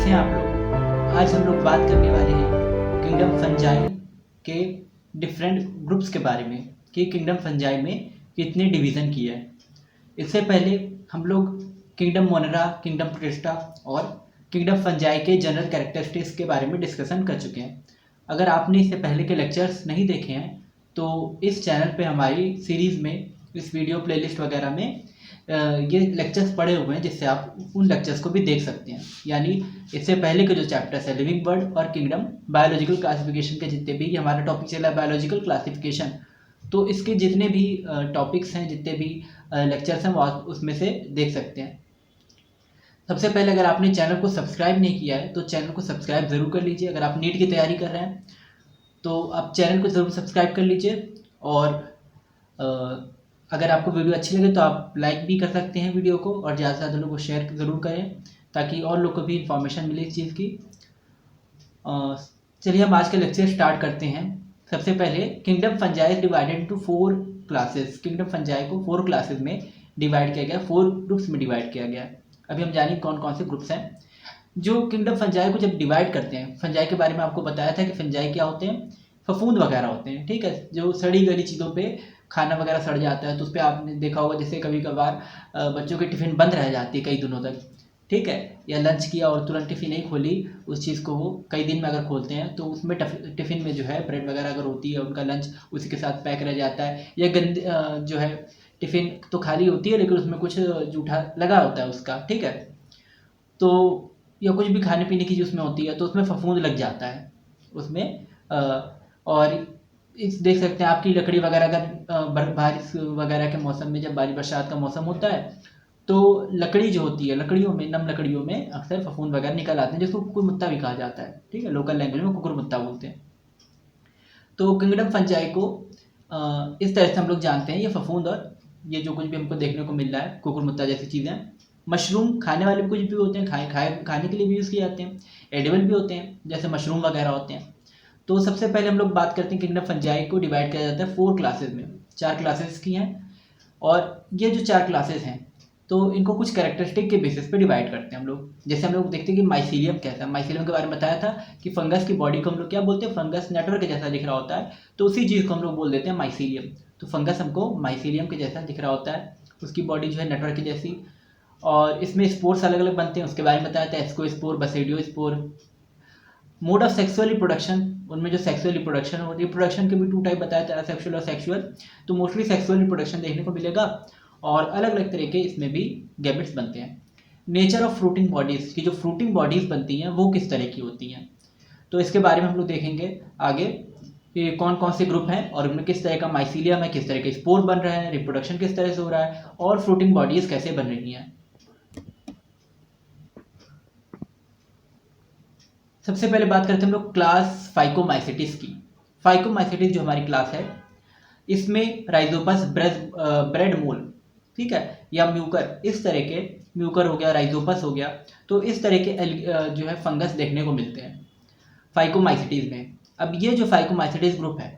कैसे हैं आप लोग। आज हम लोग बात करने वाले हैं किंगडम फंजाई के डिफरेंट ग्रुप्स के बारे में कि किंगडम फंजाई में कितने डिवीज़न किए हैं। इससे पहले हम लोग किंगडम मोनेरा, किंगडम प्रोटिस्टा और किंगडम फंजाई के जनरल कैरेक्टरिस्टिक्स के बारे में डिस्कशन कर चुके हैं। अगर आपने इससे पहले के लेक्चर्स नहीं देखे हैं तो इस चैनल पे हमारी सीरीज़ में इस वीडियो प्लेलिस्ट वगैरह में ये लेक्चर्स पड़े हुए हैं, जिससे आप उन लेक्चर्स को भी देख सकते हैं। यानी इससे पहले के जो चैप्टर्स है लिविंग वर्ल्ड और किंगडम बायोलॉजिकल क्लासिफिकेशन के जितने भी, हमारा टॉपिक चला है बायोलॉजिकल क्लासिफिकेशन, तो इसके जितने भी टॉपिक्स हैं, जितने भी लेक्चर्स हैं वो आप उसमें से देख सकते हैं। सबसे पहले अगर आपने चैनल को सब्सक्राइब नहीं किया है तो चैनल को सब्सक्राइब ज़रूर कर लीजिए। अगर आप नीट की तैयारी कर रहे हैं तो आप चैनल को ज़रूर सब्सक्राइब कर लीजिए। और अगर आपको वीडियो अच्छी लगे तो आप लाइक भी कर सकते हैं वीडियो को, और ज़्यादा से ज़्यादा लोगों को शेयर ज़रूर करें ताकि और लोग को भी इन्फॉर्मेशन मिले इस चीज़ की। चलिए हम आज का लेक्चर स्टार्ट करते हैं। सबसे पहले kingdom fungi is divided into 4 classes. Kingdom fungi को 4 क्लासेस में डिवाइड किया गया, 4 ग्रुप्स में डिवाइड किया गया। अभी हम जानेंगे कौन कौन से ग्रुप्स हैं जो किंगडम फंजाई को जब डिवाइड करते हैं। फंजाई के बारे में आपको बताया था कि फंजाई क्या होते हैं, फफूंद वगैरह होते हैं, ठीक है, जो सड़ी गली चीज़ों पे खाना वगैरह सड़ जाता है तो उस पर आपने देखा होगा जैसे कभी कभार बच्चों की टिफ़िन बंद रह जाती है कई दिनों तक, ठीक है, या लंच किया और तुरंत टिफ़िन नहीं खोली, उस चीज़ को वो कई दिन में अगर खोलते हैं तो उसमें टिफ़िन में जो है ब्रेड वगैरह अगर होती है, उनका लंच उसी के साथ पैक रह जाता है, या गंदी जो है टिफ़िन तो खाली होती है लेकिन उसमें कुछ जूठा लगा होता है उसका, ठीक है, तो या कुछ भी खाने पीने की चीज़ उसमें होती है तो उसमें फफूंद लग जाता है उसमें। और इस देख सकते हैं आपकी लकड़ी वगैरह अगर बारिश वगैरह के मौसम में, जब बारिश बरसात का मौसम होता है तो लकड़ी जो होती है, लकड़ियों में, नम लकड़ियों में अक्सर फफूंद वगैरह निकल आते हैं, जिसको कुकुरमुत्ता भी कहा जाता है, ठीक है, लोकल लैंग्वेज में कुकुरमुत्ता बोलते हैं। तो किंगडम फंजाई को इस तरह से हम लोग जानते हैं, ये फफूंद और ये जो कुछ भी हमको देखने को मिल रहा है कुकुरमुत्ता जैसी चीज़ें, मशरूम खाने वाले भी कुछ भी होते हैं, खाने के लिए भी यूज़ किए जाते हैं, एडिबल भी होते हैं जैसे मशरूम वगैरह होते हैं। तो सबसे पहले हम लोग बात करते हैं किंगडम फंजाई को डिवाइड किया जाता है 4 क्लासेस में, 4 क्लासेस की हैं। और ये जो 4 क्लासेस हैं तो इनको कुछ कैरेक्टरिस्टिक के बेसिस पे डिवाइड करते हैं हम लोग। जैसे हम लोग देखते हैं कि माइसीलियम कैसा है, माइसीलियम के बारे में बताया था कि फंगस की बॉडी को हम लोग क्या बोलते हैं, फंगस नेटवर्क के जैसा दिख रहा होता है, तो उसी चीज़ को हम लोग बोल देते हैं माइसीलियम। तो फंगस हमको माइसीलियम के जैसा दिख रहा होता है, उसकी बॉडी जो है नेटवर्क की जैसी। और इसमें स्पोर्स अलग अलग बनते हैं, उसके बारे में बताया था, ascospore, basidiospore. Mode of sexual reproduction, उनमें जो सेक्सुअल रिप्रोडक्शन और रिप्रोडक्शन के भी 2 टाइप बताया था, सेक्सुअल और सेक्सुअल। तो मोस्टली सेक्सुअल रिप्रोडक्शन देखने को मिलेगा और अलग अलग तरह के इसमें भी गैमेट्स बनते हैं। नेचर ऑफ फ्रूटिंग बॉडीज़ की, जो फ्रूटिंग बॉडीज़ बनती हैं वो किस तरह की होती हैं, तो इसके बारे में हम लोग देखेंगे आगे कि कौन कौन से ग्रुप हैं और उनमें किस तरह का माइसीलियम है, किस तरह के स्पोर बन रहे हैं, रिप्रोडक्शन किस तरह से हो रहा है और फ्रूटिंग बॉडीज़ कैसे बन रही हैं। सबसे पहले बात करते हैं हम लोग क्लास फाइकोमाइसेटिस की। फाइकोमाइसेटिस जो हमारी क्लास है इसमें राइजोपस, ब्रेड मोल, ठीक है, या म्यूकर, इस तरह के, म्यूकर हो गया, राइजोपस हो गया, तो इस तरह के जो है फंगस देखने को मिलते हैं फाइकोमाइसेटिस में। अब ये जो फाइकोमाइसेटिस ग्रुप है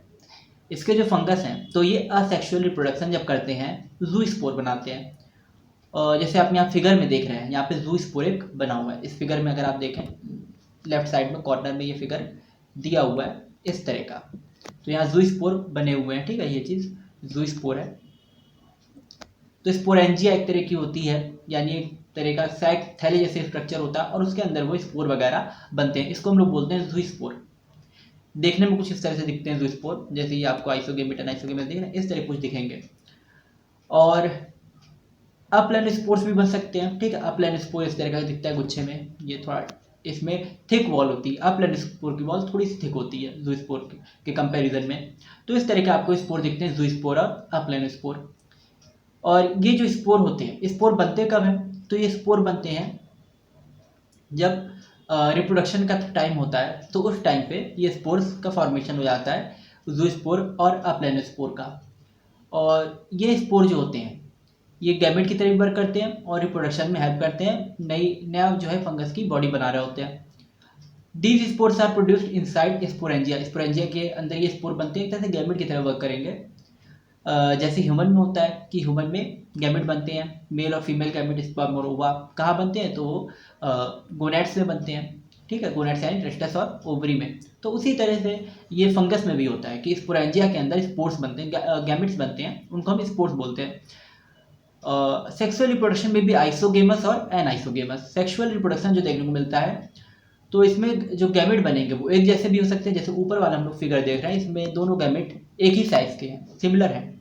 इसके जो फंगस हैं तो ये असेक्सुअल रिप्रोडक्शन जब करते हैं जू स्पोर बनाते हैं। जैसे आप यहाँ फिगर में देख रहे हैं, यहाँ पे जू स्पोर एक बना हुआ है, इस फिगर में अगर आप देखें लेफ्ट साइड में कॉर्नर में ये फिगर दिया हुआ है इस तरह का, तो यहाँ जू स्पोर बने हुए हैं, ठीक है, ये चीज़ जू स्पोर है। तो स्पोरेंजिया एक तरह की होती है, यानी एक तरह का सैक थैले जैसे स्ट्रक्चर होता है और उसके अंदर वो स्पोर वगैरह बनते हैं, इसको हम लोग बोलते हैं जू स्पोर। देखने में कुछ इस तरह से दिखते हैं जू स्पोर, जैसे ये आपको आइसोगेमेट अनाइसोगेमेट दिख रहे हैं, इस तरह कुछ दिखेंगे। और अपलाइन स्पोर्स भी बन सकते हैं, ठीक है, अपलाइन स्पोर इस तरह का दिखता है गुच्छे में, ये थोड़ा इसमें थिक वॉल होती है, अपलाइन स्पोर की वॉल थोड़ी सी थिक होती है जू स्पोर के कंपैरिजन में। तो इस तरह के आपको स्पोर दिखते हैं, जू स्पोर और अपलाइन स्पोर। और ये जो स्पोर होते हैं, स्पोर बनते कब हैं, तो ये स्पोर बनते हैं जब रिप्रोडक्शन का टाइम होता है, तो उस टाइम पे ये स्पोर्स का फॉर्मेशन हो जाता है, जू स्पोर और अपलाइन स्पोर का। और ये स्पोर जो होते हैं ये गैमेट की तरह वर्क करते हैं और रिप्रोडक्शन में हेल्प करते हैं, नया जो है फंगस की बॉडी बना रहे होते हैं। These spores are produced inside sporangia, sporangia के अंदर ये स्पोर बनते हैं, एक तरह से गैमेट की तरह वर्क करेंगे। जैसे ह्यूमन में होता है कि ह्यूमन में गैमेट बनते हैं, मेल और फीमेल गैमेट, स्पर्म और ओवा कहाँ बनते हैं, तो गोनेट्स में बनते हैं। ठीक है, गोनाड्स यानी टेस्टस और ओवरी में। तो उसी तरह से ये फंगस में भी होता है कि स्पोरेंजिया के अंदर स्पोर्स बनते हैं, गैमेट्स बनते हैं, उनको हम स्पोर्स बोलते हैं। सेक्सुअल रिप्रोडक्शन में भी आइसोगेमस और एनाइसोगेमस। सेक्सुअल रिप्रोडक्शन जो देखने को मिलता है तो इसमें जो गैमेट बनेंगे वो एक जैसे भी हो सकते हैं, जैसे ऊपर वाला हम लोग फिगर देख रहे हैं, इसमें दोनों गैमेट एक ही साइज के हैं, सिमिलर हैं,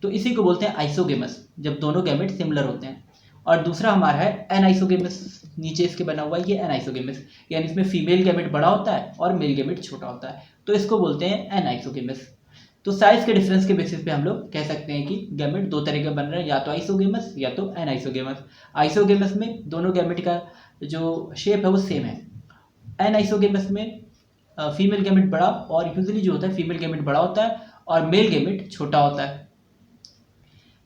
तो इसी को बोलते हैं आइसोगेमस, जब दोनों गैमेट सिमिलर होते हैं। और दूसरा हमारा है एनाइसोगेमस, नीचे इसके बना हुआ है ये एनाइसोगेमस, यानी इसमें फीमेल गैमेट बड़ा होता है और मेल गैमेट छोटा होता है, तो इसको बोलते हैं एनाइसोगेमस। तो साइज के डिफरेंस के बेसिस पे हम लोग कह सकते हैं कि गैमेट दो तरह के बन रहे हैं, या तो आइसोगेमस या तो एनाइसोगेमस। आइसोगेमस में दोनों गैमेट का जो शेप है वो सेम है। एनाइसोगेमस में फीमेल गैमेट बड़ा, और यूजुअली जो होता है फीमेल गैमेट बड़ा होता है और मेल गैमेट छोटा होता है।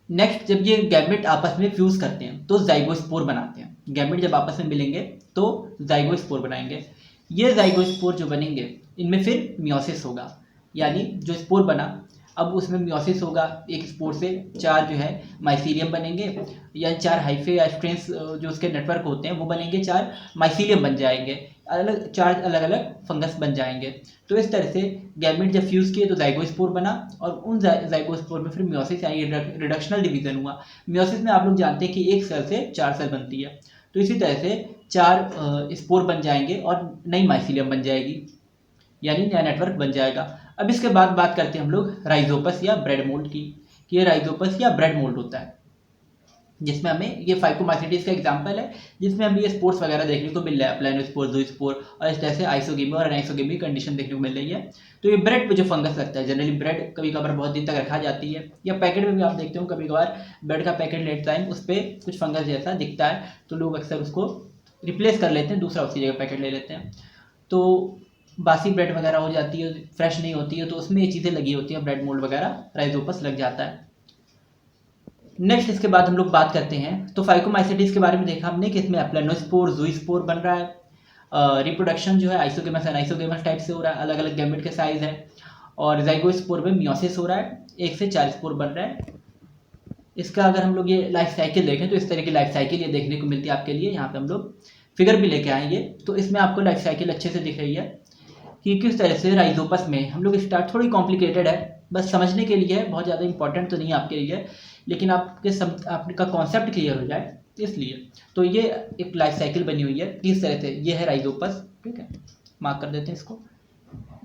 नेक्स्ट, जब ये गैमेट आपस में फ्यूज करते हैं तो जाइगोस्पोर बनाते हैं। गैमेट जब आपस में मिलेंगे तो जाइगोस्पोर बनाएंगे। ये जाइगोस्पोर जो बनेंगे इनमें फिर मियोसिस होगा, यानी जो स्पोर बना अब उसमें मियोसिस होगा, एक स्पोर से 4 जो है माइसीलियम बनेंगे, या 4 हाइफे या स्ट्रेंस जो उसके नेटवर्क होते हैं वो बनेंगे, 4 माइसीलियम बन जाएंगे, अलग 4 अलग अलग फंगस बन जाएंगे। तो इस तरह से गैमेट जब फ्यूज़ किए तो जाइगोस्पोर बना, और उन जाइगोस्पोर में फिर मियोसिस यानी रिडक्शनल डिवीजन हुआ। मियोसिस में आप लोग जानते हैं कि एक सेल से 4 सेल बनती है, तो इसी तरह से 4 स्पोर बन जाएंगे और नई माइसीलियम बन जाएगी, यानी नया नेटवर्क बन जाएगा। अब इसके बाद बात करते हैं हम लोग राइजोपस या ब्रेड मोल्ड की, कि ये राइजोपस या ब्रेड मोल्ड होता है, जिसमें हमें ये फाइकोमाइसीटीज का एग्जांपल है, जिसमें हमें ये स्पोर्स वगैरह देखने को मिल रहा है, प्लानोस्पोर, ज़ूस्पोर, और इस तरह से आइसोगेमी और एनाइसोगेमी कंडीशन देखने को मिल रही है। तो ये ब्रेड पे जो फंगस लगता है, जनरली ब्रेड कभी कभार बहुत दिन तक रखा जाती है, या पैकेट में भी आप देखते हो कभी कभार ब्रेड का पैकेट लेट टाइम उस पर कुछ फंगस जैसा दिखता है, तो लोग अक्सर उसको रिप्लेस कर लेते हैं, दूसरा उसकी जगह पैकेट ले लेते हैं, तो बासी ब्रेड वगैरह हो जाती है, फ्रेश नहीं होती है, तो उसमें ये चीज़ें लगी होती हैं, ब्रेड मोल्ड वगैरह, राइजोपस लग जाता है। नेक्स्ट इसके बाद हम लोग बात करते हैं, तो फाइकोमाइसीटीज के बारे में देखा हमने कि इसमें प्लानोस्पोर, ज़ूस्पोर बन रहा है। रिप्रोडक्शन जो है आइसोगेमस एनाइसोगेमस टाइप से हो रहा है, अलग अलग गैमेट के साइज है, और जाइगोस्पोर में मियोसिस हो रहा है, 1 से 4 स्पोर बन रहा है। इसका अगर हम लोग ये लाइफ साइकिल देखें तो इस तरह की लाइफ साइकिल ये देखने को मिलती है आपके लिए, यहाँ पे हम लोग फिगर भी लेके आएंगे, तो इसमें आपको लाइफ साइकिल अच्छे से दिख रही है कि किस तरह से राइजोपस में हम लोग स्टार्ट, थोड़ी कॉम्प्लिकेटेड है, बस समझने के लिए है, बहुत ज़्यादा इंपॉर्टेंट तो नहीं है आपके लिए, लेकिन आपका कॉन्सेप्ट क्लियर हो जाए इसलिए। तो ये एक लाइफ साइकिल बनी हुई है किस तरह से, ये है राइजोपस, ठीक है, मार्क कर देते हैं इसको,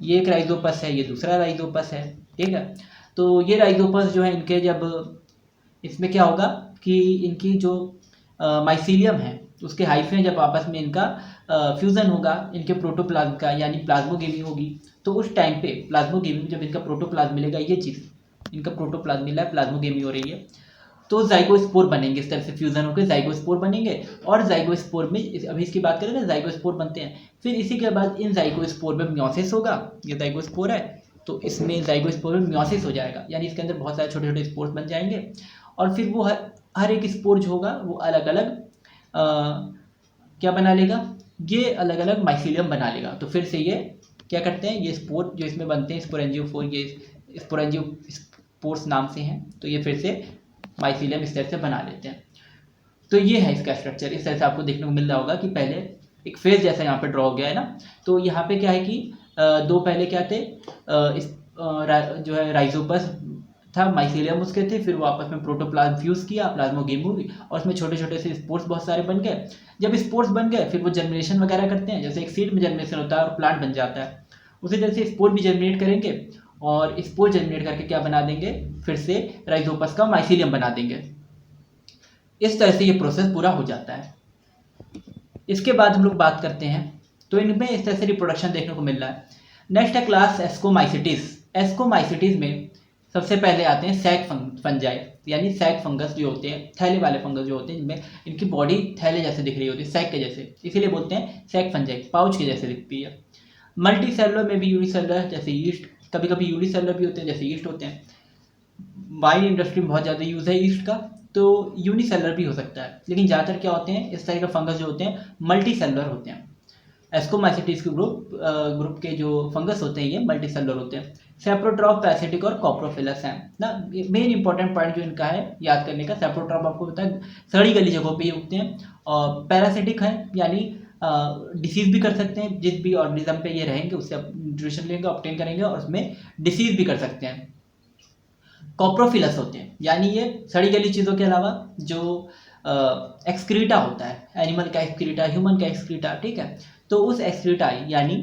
ये एक राइजोपस है, ये दूसरा राइजोपस है, ठीक है। तो ये राइजोपस जो है इनके जब इसमें क्या होगा कि इनकी जो माइसीलियम है उसके हाइफे जब आपस में इनका फ्यूज़न होगा इनके प्रोटोप्लाज्म का, यानी प्लाज्मोगेमी होगी, तो उस टाइम पे प्लाज्मोगेमी जब इनका प्रोटोप्लाज्म मिलेगा, ये चीज़ इनका प्रोटोप्लाज्म मिला है, प्लाज्मोगेमी हो रही है, तो जाइगोस्पोर बनेंगे, इस तरह से फ्यूजन होकर जाइगोस्पोर बनेंगे, और जाइगोस्पोर में अभी इसकी बात करें ना, जाइगोस्पोर बनते हैं, फिर इसी के बाद इन जाइगोस्पोर में मियोसिस होगा, ये जाइगोस्पोर है, तो इसमें जाइगोस्पोर में मियोसिस हो जाएगा, यानी इसके अंदर बहुत सारे छोटे छोटे स्पोर्स बन जाएंगे, और फिर वो हर एक स्पोर जो होगा वो अलग अलग क्या बना लेगा, ये अलग अलग माइसीलियम बना लेगा। तो फिर से ये क्या करते हैं, ये स्पोर जो इसमें बनते हैं स्पोरेंजियोफोर, ये स्पोरेंजियोस्पोर्स नाम से हैं, तो ये फिर से माइसीलियम इस तरह से बना लेते हैं। तो ये है इसका स्ट्रक्चर, इस तरह से आपको देखने को मिल रहा होगा कि पहले एक फेज जैसा यहाँ पे ड्रॉ हो गया है ना, तो यहाँ पे क्या है कि दो पहले क्या थे, जो है राइजोपस था, माइसीलियम उसके थे, फिर वो आपस में प्रोटोप्लाज्म फ्यूज किया, प्लाज्मोगेमी हुई, और उसमें छोटे छोटे से स्पोर्स बहुत सारे बन गए। जब स्पोर्स बन गए फिर वो जर्मिनेशन वगैरह करते हैं, जैसे एक सीड में जर्मिनेशन होता है और प्लांट बन जाता है, उसी तरह से स्पोर भी जर्मिनेट करेंगे, और स्पोर जर्मिनेट करके क्या बना देंगे, फिर से राइजोपस का माइसीलियम बना देंगे। इस तरह से ये प्रोसेस पूरा हो जाता है। इसके बाद हम लोग बात करते हैं, तो इनमें इस तरह से रिप्रोडक्शन देखने को मिल रहा है। नेक्स्ट है क्लास एस्कोमाइसिटीज। एस्कोमाइसिटीज में सबसे पहले आते हैं सैक फंजाई, यानी सैक फंगस जो होते हैं, थैले वाले फंगस जो होते हैं, जिनमें इनकी बॉडी थैले जैसे दिख रही होती है, सैक के जैसे, इसीलिए बोलते हैं सैक फंजाई, पाउच के जैसे दिखती है। मल्टी सेलुलर में भी यूनिसेलुलर जैसे ईस्ट, कभी कभी यूनिसेलुलर भी होते हैं जैसे ईस्ट होते हैं। वाइन इंडस्ट्री में बहुत ज़्यादा यूज़ है ईस्ट का, तो यूनिसेलुलर भी हो सकता है, लेकिन ज़्यादातर क्या होते हैं, इस तरह के फंगस जो होते हैं मल्टी सेलुलर होते हैं। एस्कोमाइसिटीज के ग्रुप के जो फंगस होते हैं ये मल्टी सेलुलर होते हैं। सेप्रोट्रॉफ, पैरासिटिक और कॉप्रोफिलस हैं ना। मेन इंपॉर्टेंट पॉइंट जो इनका है याद करने का, सेप्रोट्रॉफ आपको पता है सड़ी गली जगहों पे ही उगते हैं, और पैरासिटिक हैं यानी डिसीज भी कर सकते हैं, जिस भी ऑर्गेनिज्म पे ये रहेंगे उससे न्यूट्रिशन लेंगे, ऑब्टेन करेंगे और उसमें डिसीज भी कर सकते हैं। कॉप्रोफिलस होते हैं, यानी ये सड़ी गली चीज़ों के अलावा जो एक्सक्रीटा होता है, एनिमल का एक्सक्रीटा, ह्यूमन का एक्सक्रीटा, ठीक है, तो उस एक्सक्रीटा यानी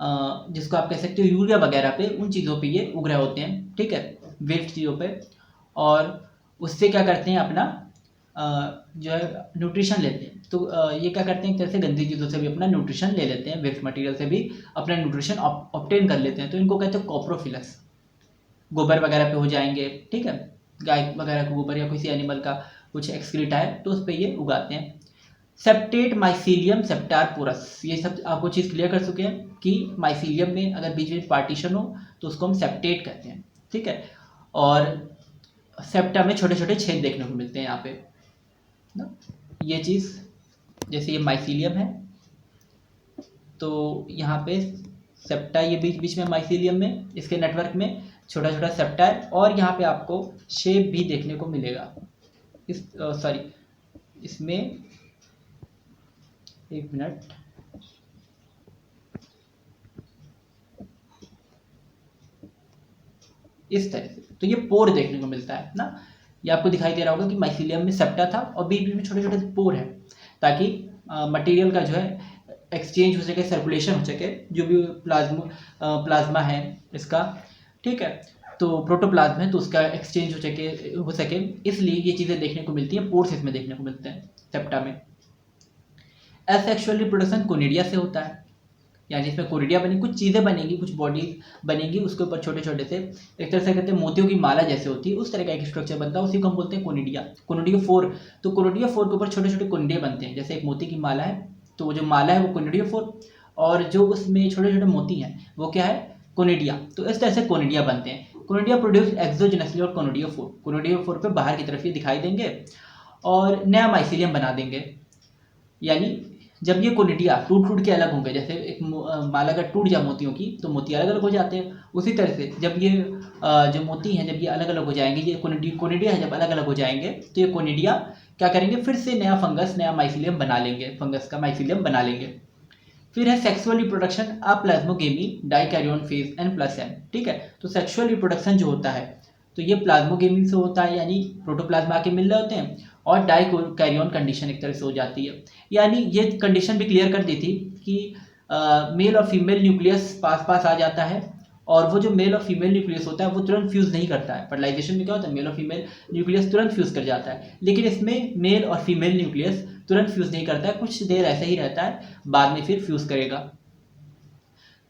जिसको आप कह सकते हो यूरिया वगैरह पे, उन चीज़ों पे ये उग रहे होते हैं, ठीक है, वेस्ट चीज़ों पे, और उससे क्या करते हैं अपना जो है न्यूट्रिशन लेते हैं। तो ये क्या करते हैं, एक तरह से गंदी चीज़ों से भी अपना न्यूट्रिशन ले लेते हैं, वेस्ट मटेरियल से भी अपना न्यूट्रिशन ऑब्टेन कर लेते हैं, तो इनको कहते हैं कॉप्रोफिलस। गोबर वगैरह पे हो जाएंगे, ठीक है, गाय वगैरह का गोबर या किसी एनिमल का कुछ एक्सक्रीटा है तो उस पर ये उगाते हैं। सेप्टेट माइसीलियम सेप्टार पोरस, ये सब आपको चीज़ क्लियर कर चुके हैं कि माइसीलियम में अगर बीच में पार्टीशन हो तो उसको हम सेप्टेट कहते हैं, ठीक है, और सेप्टा में छोटे छोटे छेद देखने को मिलते हैं यहाँ पे ना, ये चीज़ जैसे ये माइसीलियम है तो यहाँ पे सेप्टा, ये बीच बीच में माइसीलियम में इसके नेटवर्क में छोटा छोटा सेप्टा है, और यहाँ पे आपको शेप भी देखने को मिलेगा इस सॉरी इसमें, एक मिनट, इस तरह से, तो ये पोर देखने को मिलता है ना, ये आपको दिखाई दे रहा होगा कि माइसीलियम में सेप्टा था और बीच बीच में छोटे छोटे पोर हैं, ताकि मटेरियल का जो है एक्सचेंज हो सके, सर्कुलेशन हो सके, जो भी प्लाज्मा है इसका, ठीक है, तो प्रोटोप्लाज्म है तो उसका एक्सचेंज हो सके, इसलिए ये चीज़ें देखने को मिलती हैं, पोर्स इसमें देखने को मिलते हैं सेप्टा में। एसेक्सुअल रिप्रोडक्शन कोनिडिया से होता है, यानी इसमें कोनिडिया बनी, कुछ चीज़ें बनेंगी, कुछ बॉडी बनेगी, उसके ऊपर छोटे छोटे से एक तरह से कहते हैं मोतियों की माला जैसे होती है, उस तरह का एक स्ट्रक्चर बनता है, उसी को हम बोलते हैं कोनिडिया। कोनिडिया 4, तो कोनिडिया 4 के ऊपर छोटे छोटे कोनिडिया बनते हैं, जैसे एक मोती की माला है तो वो जो माला है वो कोनिडिया 4, और जो उसमें छोटे छोटे मोती हैं वो क्या है, कोनिडिया। तो इस तरह से कोनिडिया बनते हैं। कोनिडिया प्रोड्यूस एक्सोजेनसली और कोनिडिया 4, कोनिडिया 4 पे बाहर की तरफ ये दिखाई देंगे और नया माइसीलियम बना देंगे, यानी जब ये कोनिडिया टूट के अलग होंगे, जैसे एक माला अगर टूट जाए मोतियों की तो मोती अलग अलग हो जाते हैं, उसी तरह से जब ये जो मोती हैं जब ये अलग अलग हो जाएंगे, ये कोनिडिया है जब अलग अलग हो जाएंगे तो ये कोनिडिया क्या करेंगे, फिर से नया फंगस, नया माइसीलियम बना लेंगे, फंगस का माइसीलियम बना लेंगे। फिर है sexual reproduction, plasmogamy, dikaryon phase and plus m, ठीक है, तो सेक्सुअल रिप्रोडक्शन जो होता है तो ये प्लाज्मोगेमी से होता है, यानी प्रोटोप्लाज्मा आके मिल रहे होते हैं, और डाइकैरियोन कंडीशन एक तरह से हो जाती है, यानी ये कंडीशन भी क्लियर कर दी थी कि मेल और फीमेल न्यूक्लियस पास पास आ जाता है, और वो जो मेल और फीमेल न्यूक्लियस होता है वो तुरंत फ्यूज़ नहीं करता है। फर्टिलाइजेशन में क्या होता है, मेल और फीमेल न्यूक्लियस तुरंत फ्यूज़ कर जाता है, लेकिन इसमें मेल और फीमेल न्यूक्लियस तुरंत फ्यूज़ नहीं करता है, कुछ देर ऐसे ही रहता है, बाद में फिर फ्यूज़ करेगा।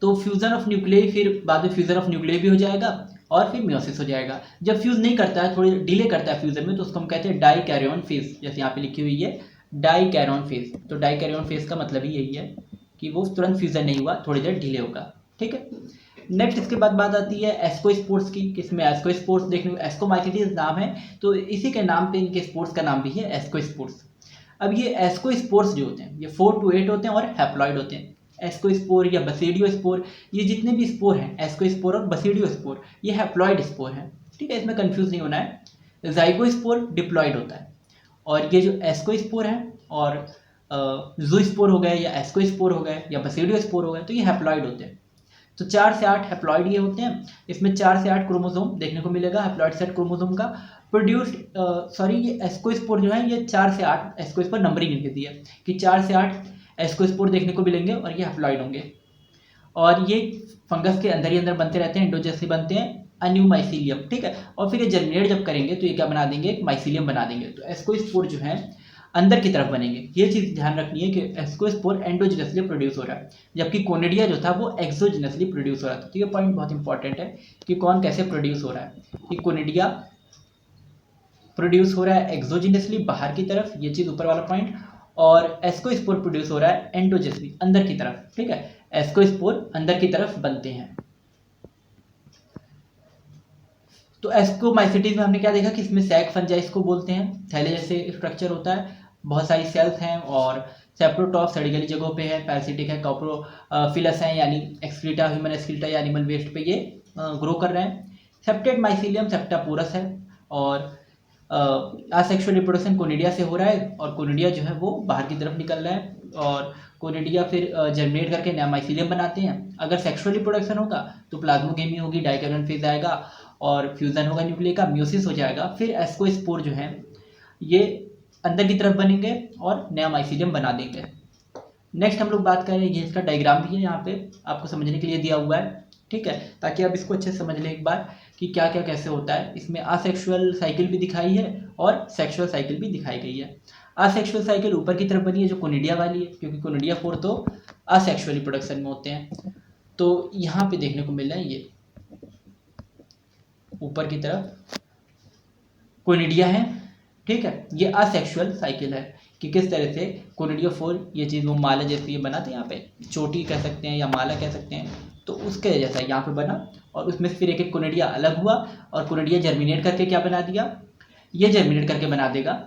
तो फ्यूज़न ऑफ न्यूक्लियस, फिर बाद में फ्यूज़न ऑफ न्यूक्लियस भी हो जाएगा और फिर मियोसिस हो जाएगा। जब फ्यूज़ नहीं करता है, थोड़ी डिले करता है फ्यूज़न में, तो उसको हम कहते हैं डाइकैरियोन फेज, जैसे यहाँ पे लिखी हुई है डाइकैरियोन फेज। तो डाइकैरियोन फेज का मतलब ही यही है कि वो तुरंत फ्यूज़न नहीं हुआ, थोड़ी देर डिले होगा, ठीक है। नेक्स्ट इसके बाद बात आती है एस्कोस्पोर्स की, किसमें एस्कोस्पोर्स देखने को, एस्कोमाइसीटीज नाम है तो इसी के नाम पे इनके स्पोर्स का नाम भी है एस्कोस्पोर्स। अब ये एस्कोस्पोर्स जो होते हैं ये 4 to 8 होते हैं और हैप्लॉइड होते हैं। एस्कोस्पोर या बसीडियोस्पोर, ये जितने भी स्पोर हैं, एस्कोस्पोर और बसीडियोस्पोर, ये हैप्लॉइड स्पोर हैं, ठीक है, इसमें कंफ्यूज नहीं होना है। ज़ाइगोस्पोर डिप्लॉइड होता है, और ये जो एस्कोस्पोर है और ज़ूस्पोर हो गए या एस्कोस्पोर हो गए या बसीडियोस्पोर हो गए तो ये हैप्लॉइड होते हैं। तो 4 से 8 हैप्लॉइड ये होते हैं, इसमें 4 से 8 क्रोमोसोम देखने को मिलेगा हैप्लॉइड सेट क्रोमोसोम का प्रोड्यूस्ड। ये एस्कोस्पोर जो है ये 4 से 8 एस्कोस्पोर नंबरिंग लिखी दी है कि 4 से 8 एस्कोस्पोर देखने को मिलेंगे और ये हैप्लॉइड होंगे, और ये फंगस के अंदर ही अंदर बनते रहते हैं, एंडोजस से बनते हैं, अ न्यू माइसीलियम, ठीक है, और फिर ये जर्मिनेट जब करेंगे तो ये क्या बना देंगे, एक माइसीलियम बना देंगे। तो एस्कोस्पोर जो है अंदर की तरफ बनेंगे, ये चीज़ ध्यान रखनी है कि एस्कोस्पोर एंडोजिनसली प्रोड्यूस हो रहा है, जबकि कोनिडिया जो था वो एक्सोजिनसली प्रोड्यूस हो रहा था। तो ये पॉइंट बहुत इंपॉर्टेंट है कि कौन कैसे प्रोड्यूस हो रहा है, कि कोनिडिया प्रोड्यूस हो रहा है एक्सोजिनसली बाहर की तरफ, ये चीज़ ऊपर वाला पॉइंट, और एस्कोस्पोर प्रोड्यूस हो रहा है एंडोजिनसली अंदर की तरफ, ठीक है, एस्कोस्पोर अंदर की तरफ बनते हैं। तो एस्कोमाइसीटीज में हमने क्या देखा कि इसमें सैक फंजाइस को बोलते हैं, थैले जैसे स्ट्रक्चर होता है, बहुत सारी सेल्स हैं, और सेप्रोटॉप सड़ी गली जगहों पे है, पैरासिटिक है, कॉप्रोफिलस है, यानी एक्सक्रीटा, ह्यूमन एक्सक्रीटा या एनिमल वेस्ट पे ये ग्रो कर रहे हैं। सेप्टेट माइसीलियम सेप्टापोरस है, और असेक्सुअल रिप्रोडक्शन कोनिडिया से हो रहा है, और कोनिडिया जो है वो बाहर की तरफ निकल रहा है, और कोनिडिया फिर जर्मिनेट करके नया माइसीलियम बनाते हैं। अगर सेक्सुअल रिप्रोडक्शन होगा तो प्लाज्मोगेमी होगी, डाइकोटोन फेज आएगा और फ्यूजन होगा न्यूक्लियर का, म्यूसिस हो जाएगा, फिर एस्कोस्पोर जो है ये अंदर की तरफ बनेंगे और नया माइसीलियम बना देंगे। नेक्स्ट हम लोग बात करें, ये इसका डायग्राम भी है यहाँ पे आपको समझने के लिए दिया हुआ है, ठीक है, ताकि आप इसको अच्छे से समझ लें एक बार कि क्या क्या कैसे होता है। इसमें असेक्सुअल साइकिल भी दिखाई है और सेक्सुअल साइकिल भी दिखाई गई है। असेक्सुअल साइकिल ऊपर की तरफ बनी है जो कोनिडिया वाली है, क्योंकि कोनिडिया 4 तो असेक्सुअल रिप्रोडक्शन में होते हैं। तो यहाँ पे देखने को मिल रहा है ये ऊपर की तरफ कोनिडिया है, ठीक है। ये असेक्सुअल साइकिल है कि किस तरह से कोनिडिया 4 ये चीज़ वो माला जैसी ये बना था, यहाँ पे चोटी कह सकते हैं या माला कह सकते हैं, तो उसके जैसा यहाँ पे बना और उसमें फिर एक एक कोनिडिया अलग हुआ और कोनिडिया जर्मिनेट करके क्या बना दिया, ये जर्मिनेट करके बना देगा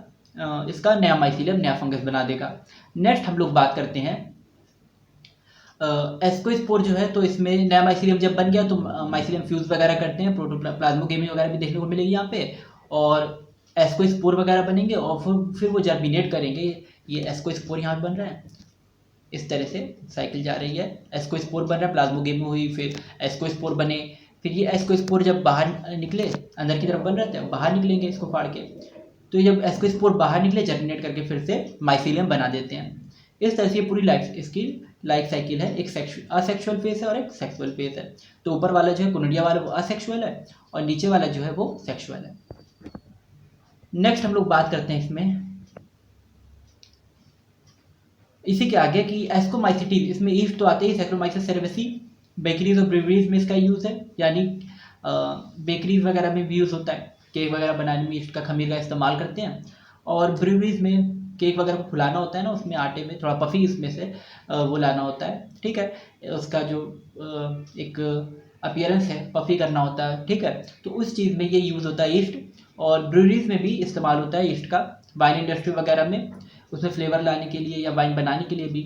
इसका नया माइसीलियम, नया फंगस बना देगा। नेक्स्ट हम लोग बात करते हैं एस्कोस्पोर जो है, तो इसमें नया माइसीलियम जब बन गया तो माइसीलियम फ्यूज वगैरह करते हैं, प्रोटोप्लाज्मोगेमी वगैरह भी देखने को मिलेगी यहाँ पे, और एस्कोस्पोर वगैरह बनेंगे और फिर वो जर्मिनेट करेंगे। ये एस्कोस्पोर यहाँ पे बन रहा है, इस तरह से साइकिल जा रही है। एस्कोस्पोर बन रहा है, प्लाज्मोगेमी हुई, फिर एस्कोस्पोर बने, फिर ये एस्कोस्पोर जब बाहर निकले, अंदर की तरफ बन रहे थे, बाहर निकलेंगे इसको फाड़ के, तो जब एस्कोस्पोर बाहर निकले जर्मिनेट करके फिर से माइसीलियम बना देते हैं। इस तरह से पूरी इसकी लाइफ साइकिल है। एक असेक्सुअल फेस है और एक सेक्सुअल फेस है। तो ऊपर वाला जो है कोनिडिया वाला वो असेक्सुअल है और नीचे वाला जो है वो सेक्सुअल है। नेक्स्ट हम लोग बात करते हैं इसमें इसी के आगे कि एस्कोमाइसिटीज, इसमें ईस्ट तो आते ही, सैक्रोमाइसिस सेरेवेसी, बेकरीज और ब्रीवरीज में इसका यूज़ है, यानी बेकरीज वगैरह में भी यूज़ होता है, केक वगैरह बनाने में ईस्ट का खमीर का इस्तेमाल करते हैं। और ब्रीवरीज में केक वगैरह को फुलाना होता है ना, उसमें आटे में थोड़ा पफी इसमें से वो लाना होता है, ठीक है, उसका जो एक अपीयरेंस है पफी करना होता है, ठीक है, तो उस चीज़ में ये यूज़ होता है ईस्ट। और ब्रूरीज में भी इस्तेमाल होता है ईस्ट का, वाइन इंडस्ट्री वगैरह में उसमें फ्लेवर लाने के लिए या वाइन बनाने के लिए भी।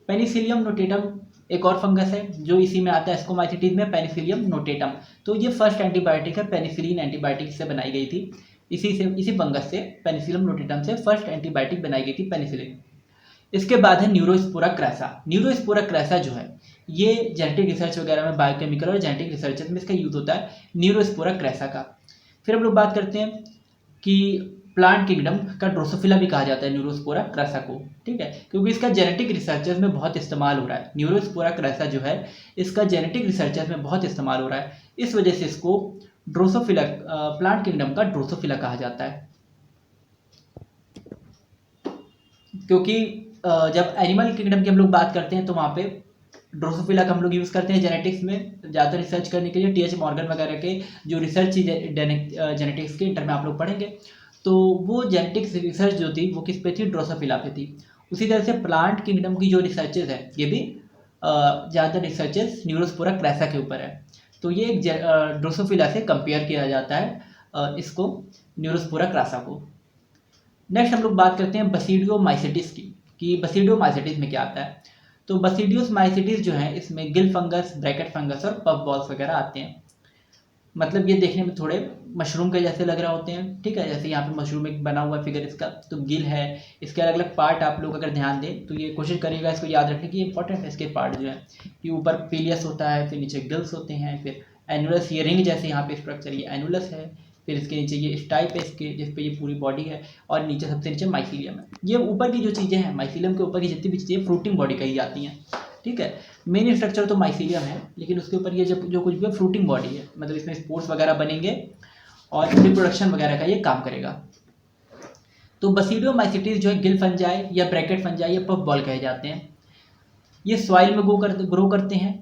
पेनिसिलियम नोटेटम एक और फंगस है जो इसी में आता है, एस्कोमाइसिटीज में, पेनिसिलियम नोटेटम। तो ये फर्स्ट एंटीबायोटिक है, पेनिसिलिन एंटीबायोटिक से बनाई गई थी, इसी फंगस से, पेनिसिलियम नोटेटम से फर्स्ट एंटीबायोटिक बनाई गई थी पेनिसिलिन। इसके बाद है न्यूरोस्पोरा क्रैसा। न्यूरोस्पोरा क्रैसा जो है ये जेनेटिक रिसर्च वगैरह में, बायोकेमिकल और जेनेटिक रिसर्च में इसका यूज़ होता है, न्यूरोस्पोरा क्रैसा का। फिर हम लोग बात करते हैं कि प्लांट किंगडम का ड्रोसोफिला भी कहा जाता है न्यूरोस्पोरा क्रैसा को, ठीक है, क्योंकि इसका जेनेटिक रिसर्चेस में बहुत इस्तेमाल हो रहा है। न्यूरोस्पोरा क्रैसा जो है इसका जेनेटिक रिसर्चेस में बहुत इस्तेमाल हो रहा है, इस वजह से इसको ड्रोसोफिला, प्लांट किंगडम का ड्रोसोफिला कहा जाता है। क्योंकि जब एनिमल किंगडम की हम लोग बात करते हैं तो वहाँ पे ड्रोसोफिला का हम लोग यूज़ करते हैं जेनेटिक्स में ज़्यादा रिसर्च करने के लिए। टी.एच. मॉर्गन वगैरह के जो रिसर्च जेनेटिक्स के इंटर में आप लोग पढ़ेंगे, तो वो जेनेटिक्स रिसर्च जो थी वो किस पे थी, ड्रोसोफिला पे थी। उसी तरह से प्लांट किंगडम की जो रिसर्चेज है ये भी ज़्यादातर रिसर्चेज न्यूरोस्पोरा क्रैसा के ऊपर है। तो ये ड्रोसोफिला से कंपेयर किया जाता है इसको, न्यूरोस्पोरा क्रैसा को। नेक्स्ट हम लोग बात करते हैं बसीडियोमाइसिटिस की, कि बसीडियोमाइसिटिस में क्या आता है। तो बसीडियोमाइसिटिस जो है इसमें गिल फंगस, ब्रैकेट फंगस और पफ बॉल्स वगैरह आते हैं। मतलब ये देखने में थोड़े मशरूम के जैसे लग रहे होते हैं, ठीक है, जैसे यहाँ पे मशरूम एक बना हुआ फिगर इसका, तो गिल है, इसके अलग अलग पार्ट आप लोग अगर ध्यान दें तो ये कोशिश करिएगा इसको याद रखने की, इंपॉर्टेंट है इसके पार्ट जो है कि ऊपर पीलियस होता है, फिर नीचे गिल्स होते हैं, फिर एनुलस, ये रिंग जैसे यहाँ पे स्ट्रक्चर, ये एनुलस है, फिर इसके नीचे ये स्टाइप है इसके, जिस पे ये पूरी बॉडी है, और नीचे सबसे नीचे माइसीलियम है। ये ऊपर की जो चीज़ें हैं, माइसीलियम के ऊपर की जितनी भी चीज़ें फ्रूटिंग बॉडी कही जाती हैं, ठीक है। मेन स्ट्रक्चर तो माइसीलियम है, लेकिन उसके ऊपर ये जो कुछ भी है फ्रूटिंग बॉडी है, मतलब इसमें स्पोर्स वगैरह बनेंगे और रिप्रोडक्शन वगैरह का ये काम करेगा। तो बसीडियोमाइसिटिस जो है गिल फंजाई या ब्रैकेट फंजाई या पफ बॉल कहे जाते हैं। ये सॉइल में ग्रो करते हैं,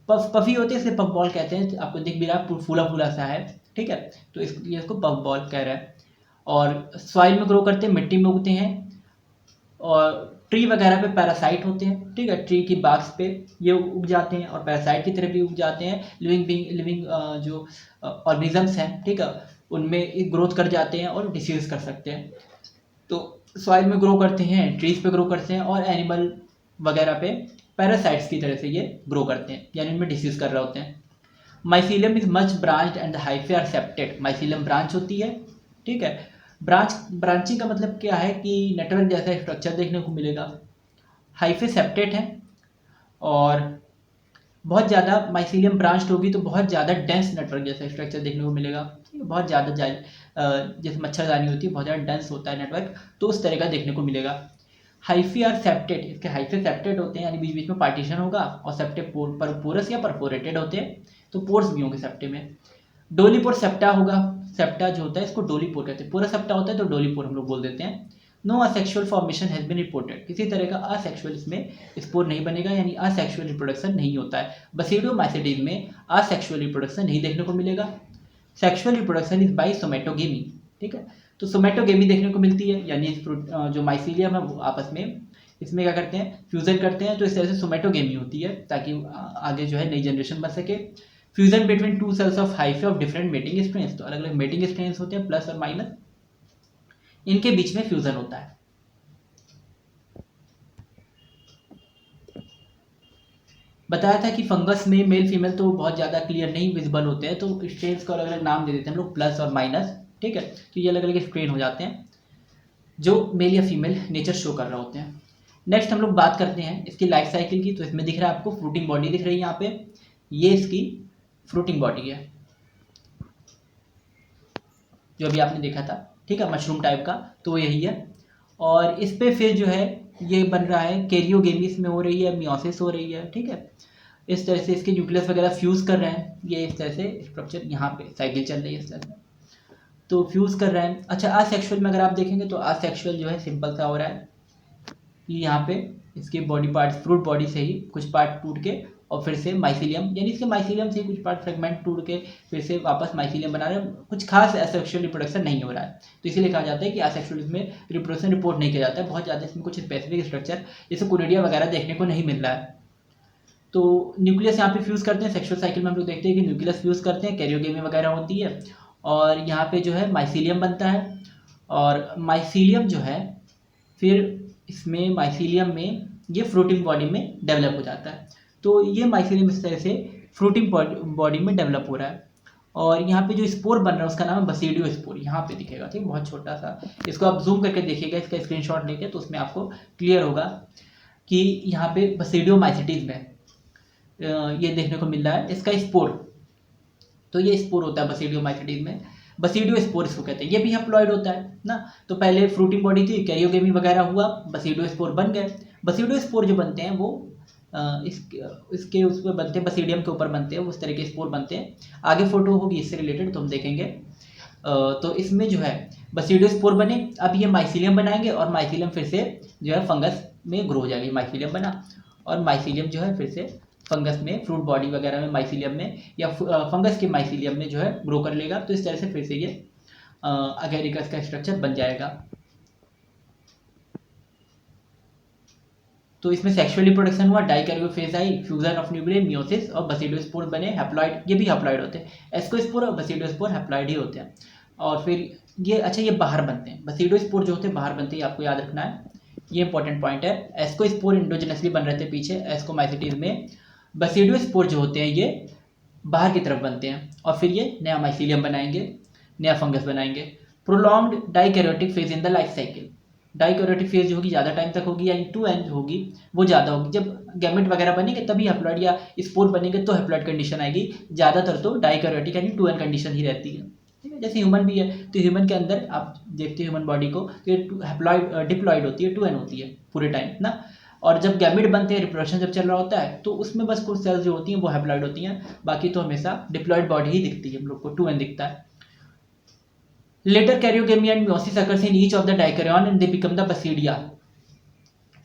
पफी होते हैं इसलिए पफ बॉल कहते हैं। आपको दिख भी रहा फूला फूला सा है, ठीक है, तो ये इसको पफ बॉल कह रहा है। और सॉइल में ग्रो करते हैं, मिट्टी में उगते हैं, और ट्री वगैरह पे पैरासाइट होते हैं, ठीक है, ट्री की बाग्स पे ये उग जाते हैं और पैरासाइट की तरह भी उग जाते हैं। लिविंग जो ऑर्गेनिजम्स हैं, ठीक है, उनमें ग्रोथ कर जाते हैं और डिसीज कर सकते हैं। तो सॉइल में ग्रो करते हैं, ट्रीज पे ग्रो करते हैं, और एनिमल वगैरह पे पैरासाइट्स की तरह से ये ग्रो करते हैं, यानी उनमें डिसीज कर रहे होते हैं। Mycelium is much branched and the hyphae are septate. Mycelium branch होती है, ठीक है। ब्रांचिंग का मतलब क्या है कि नेटवर्क जैसा स्ट्रक्चर देखने को मिलेगा, हाइफे सेप्टेट है और बहुत ज़्यादा माइसीलियम ब्रांच्ड होगी तो बहुत ज़्यादा डेंस नेटवर्क जैसा स्ट्रक्चर देखने को मिलेगा। बहुत ज़्यादा जैसे मच्छरदानी होती है, बहुत ज़्यादा डेंस होता है नेटवर्क, तो उस तरह का देखने को मिलेगा। हाइफी आर सेप्टेड, इसके हाइफे सेप्टेड होते हैं, यानी बीच बीच में पार्टीशन होगा, और सेप्टे पोरस या परफोरेटेड होते हैं, तो पोर्स भी होंगे सेप्टे में। डोलीपोर सेप्टा होगा, सेप्टा जो होता है इसको डोलीपोर कहते हैं, पूरा सेप्टा होता है तो डोलीपोर हम लोग बोल देते हैं। No asexual formation has been reported, किसी तरह का असेक्सुअल इसमें स्पोर नहीं बनेगा, यानी असेक्सुअल रिप्रोडक्शन नहीं होता है। बसीडियोमाइसीडीज में असेक्सुअल रिप्रोडक्शन नहीं देखने को मिलेगा। Sexual reproduction is by somatogamy, ठीक है, तो सोमेटोगेमी देखने को मिलती है, यानी जो माइसीलियम है वो आपस में इसमें क्या करते हैं, फ्यूजन करते हैं, तो इस तरह से सोमेटोगेमी होती है, ताकि आगे जो है नई जनरेशन बन सके। Fusion between two cells of hyphae of different mating strains, तो अलग अलग मेटिंग स्ट्रेन्स होते हैं प्लस और माइनस, इनके बीच में फ्यूजन होता है। बताया था कि फंगस में मेल फीमेल तो बहुत ज़्यादा क्लियर नहीं विजिबल होते हैं, तो स्ट्रेन्स को अलग अलग नाम दे देते हैं हम लोग, प्लस और माइनस, ठीक है, तो ये अलग अलग स्ट्रेन हो जाते हैं जो मेल या फीमेल नेचर शो कर रहे होते हैं। नेक्स्ट हम लोग बात करते हैं इसकी लाइफ साइकिल की, तो इसमें दिख रहा है आपको फ्रूटिंग बॉडी दिख रही है यहाँ पे, ये इसकी फ्रूटिंग बॉडी है जो अभी आपने देखा था, ठीक है, मशरूम टाइप का, तो यही है। और इस पे फिर जो है ये बन रहा है कैरियोगेमिस में हो रही है, मियोसिस हो रही है, ठीक है, इस तरह से इसके न्यूक्लियस वगैरह फ्यूज़ कर रहे हैं, ये इस तरह से स्ट्रक्चर यहाँ पे साइकिल चल रही है इस तरह से, तो फ्यूज़ कर रहे हैं। अच्छा, असेक्सुअल में अगर आप देखेंगे तो असेक्सुअल जो है सिंपल सा हो रहा है, ये यहाँ पे इसके बॉडी पार्ट्स, फ्रूट बॉडी से ही कुछ पार्ट टूट के और फिर से माइसीलियम, यानी इसके माइसीलियम से कुछ पार्ट फ्रेगमेंट टूट के फिर से वापस माइसीलियम बना रहे हैं, कुछ खास एसेक्सुअल रिप्रोडक्शन नहीं हो रहा है, तो इसीलिए कहा जाता है कि असेक्सुअल में रिप्रोडक्शन रिपोर्ट नहीं किया जाता है, बहुत ज़्यादा इसमें कुछ स्पेसिफिक स्ट्रक्चर जैसे कोनिडिया वगैरह देखने को नहीं मिल रहा है। तो न्यूक्लियस यहाँ पे फ्यूज़ करते हैं, सेक्सुअल साइकिल में हम लोग देखते हैं कि न्यूक्लियस फ्यूज़ करते हैं, कैरियोगेमी वगैरह होती है, और यहाँ पे जो है माइसीलियम बनता है, और माइसीलियम जो है फिर इसमें माइसीलियम में ये फ्रूटिंग बॉडी में डेवलप हो जाता है, तो ये माइसीलियम इस तरह से फ्रूटिंग बॉडी में डेवलप हो रहा है। और यहाँ पे जो स्पोर बन रहा है उसका नाम है बसीडियो स्पोर, यहाँ पे दिखेगा, ठीक, बहुत छोटा सा, इसको आप जूम करके देखिएगा, इसका स्क्रीनशॉट लेके, तो उसमें आपको क्लियर होगा कि यहाँ पे बसीडियोमाइसीटीज में ये देखने को मिल रहा है इसका स्पोर, तो ये स्पोर होता है बसीडियोमाइसीटीज में, बसीडियो स्पोर इसको कहते हैं, ये भी हैप्लॉइड होता है ना, तो पहले फ्रूटिंग बॉडी थी, कैरियोगेमी वगैरह हुआ, बसीडियो स्पोर बन गए। बसीडियो स्पोर जो बनते हैं वो इसके उस पर बनते हैं, बसीडियम के ऊपर बनते हैं, उस तरह के स्पोर बनते हैं, आगे फोटो होगी इससे रिलेटेड तो हम देखेंगे। तो इसमें जो है बसीडियो स्पोर बने, अब ये माइसीलियम बनाएंगे, और माइसीलियम फिर से जो है फंगस में ग्रो हो जाएगी, माइसीलियम बना, और माइसीलियम जो है फिर से फंगस में, फ्रूट बॉडी वगैरह में माइसीलियम में, या फंगस के माइसीलियम में जो है ग्रो कर लेगा, तो इस तरह से फिर से ये अगेरिकस का स्ट्रक्चर बन जाएगा। तो इसमें सेक्सुअल रिप्रोडक्शन हुआ, dikaryophase I, fusion of nucleus, meiosis, और बसीडियोस्पोर बने, हैप्लॉइड, ये भी हैप्लॉइड होते हैं, एस्कोस्पोर और बसीडियोस्पोर हैप्लॉइड ही होते हैं। और फिर ये, अच्छा, ये बाहर बनते हैं, बसीडियोस्पोर जो होते हैं बाहर बनते हैं, आपको याद रखना है, ये इंपॉर्टेंट पॉइंट है। एस्कोस्पोर इंडोजेनसली बन रहे थे पीछे एस्कोमाइसिटीज में, बसीडियोस्पोर जो होते हैं ये बाहर की तरफ बनते हैं, और फिर ये नया माइसीलियम बनाएंगे, नया फंगस बनाएंगे। Prolonged dikaryotic phase in the life cycle, dikaryotic phase जो होगी ज़्यादा टाइम तक होगी, यानी 2n जो होगी वो ज़्यादा होगी, जब गैमेट वगैरह बनेंगे तभी हैप्लॉइड या स्पोर बनेंगे तो हैप्लॉइड कंडीशन आएगी, ज़्यादातर तो डाइकैरियोटिक यानी 2n कंडीशन ही रहती है, ठीक है, जैसे ह्यूमन भी है, तो ह्यूमन के अंदर आप देखते हैं ह्यूमन बॉडी को, तो ये हैप्लॉइड डिप्लॉइड होती है, 2n होती है पूरे टाइम ना, और जब गैमेट बनते हैं, रिप्रोडक्शन जब चल रहा होता है, तो उसमें बस कुछ सेल्स जो होती हैं वो हैप्लॉइड होती हैं, बाकी तो हमेशा डिप्लॉइड बॉडी ही दिखती है हम लोग को, 2n दिखता है। Later karyogamy and meiosis occurs in each of the dikaryon and they become the basidia,